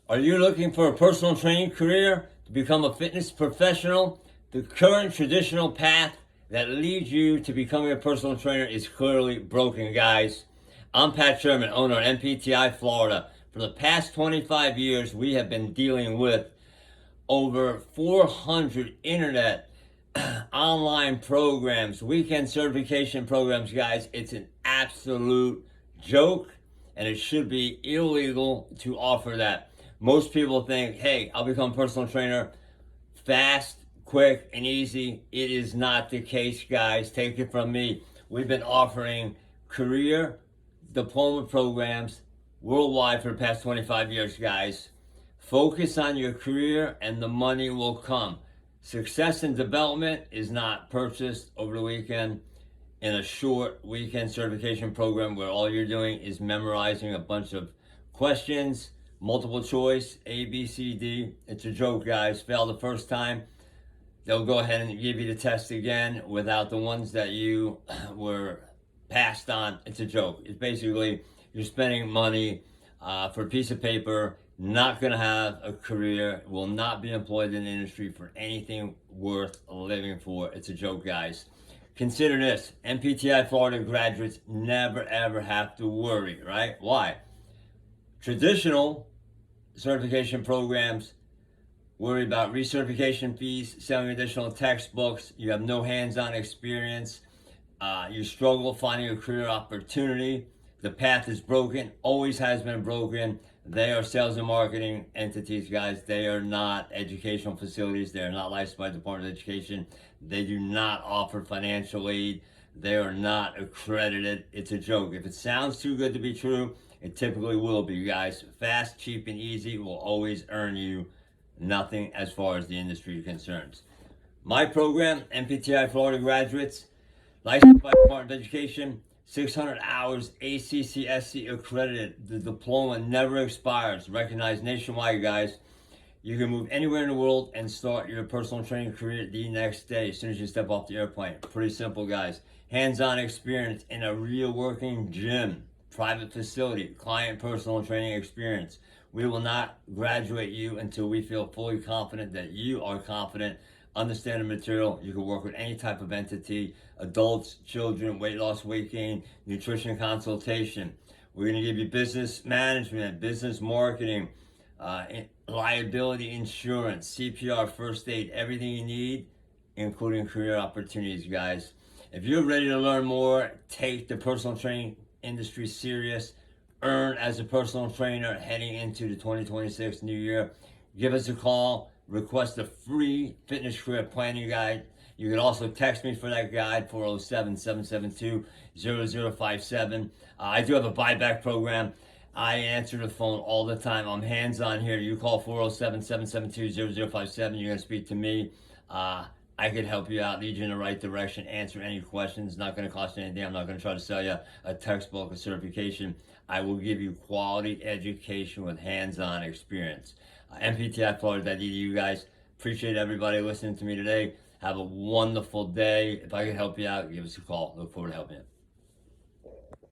Are you looking for a personal training career to become a fitness professional? The current traditional path that leads you to becoming a personal trainer is clearly broken, guys. I'm Pat Sherman, owner of NPTI Florida. For the past 25 years, we have been dealing with over 400 internet online programs, weekend certification programs, guys. It's an absolute joke, and it should be illegal to offer that. Most people think, hey, I'll become a personal trainer fast, quick, and easy. It is not the case, guys. Take it from me. We've been offering career diploma programs worldwide for the past 25 years, guys. Focus on your career and the money will come. Success and development is not purchased over the weekend in a short weekend certification program where all you're doing is memorizing a bunch of questions, multiple choice, A, B, C, D. It's a joke, guys. Fail the first time, they'll go ahead and give you the test again without the ones that you were passed on. It's a joke. It's basically you're spending money for a piece of paper, not going to have a career, will not be employed in the industry for anything worth living for. It's a joke, guys. Consider this. NPTI Florida graduates never, ever have to worry, right? Why? Traditional certification programs worry about recertification fees, selling additional textbooks. You have no hands-on experience. You struggle finding a career opportunity. The path is broken, always has been broken. They are sales and marketing entities, guys. They are not educational facilities. They are not licensed by the Department of Education. They do not offer financial aid. They are not accredited. It's a joke. If it sounds too good to be true, it typically will be, guys. Fast, cheap, and easy will always earn you nothing as far as the industry is concerned. My program, NPTI Florida graduates, licensed by the Department of Education, 600 hours, ACCSC accredited. The diploma never expires. Recognized nationwide, guys. You can move anywhere in the world and start your personal training career the next day as soon as you step off the airplane. Pretty simple, guys. Hands-on experience in a real working gym, private facility, client personal training experience. We will not graduate you until we feel fully confident that you are confident, understand the material. You can work with any type of entity, adults, children, weight loss, weight gain, nutrition consultation. We're going to give you business management, business marketing, liability insurance, CPR, first aid, everything you need, including career opportunities, guys. If you're ready to learn more, take the personal training industry serious, earn as a personal trainer heading into the 2026 new year, give us a call. Request a free fitness career planning guide. You can also text me for that guide, 407-772-0057. I do have a buyback program. I answer the phone all the time. I'm hands-on here. You call 407-772-0057. You're going to speak to me. I could help you out, lead you in the right direction, answer any questions. It's not going to cost you anything. I'm not going to try to sell you a textbook or certification. I will give you quality education with hands-on experience. NPTI Florida.edu, guys. Appreciate everybody listening to me today. Have a wonderful day. If I can help you out, give us a call. Look forward to helping you.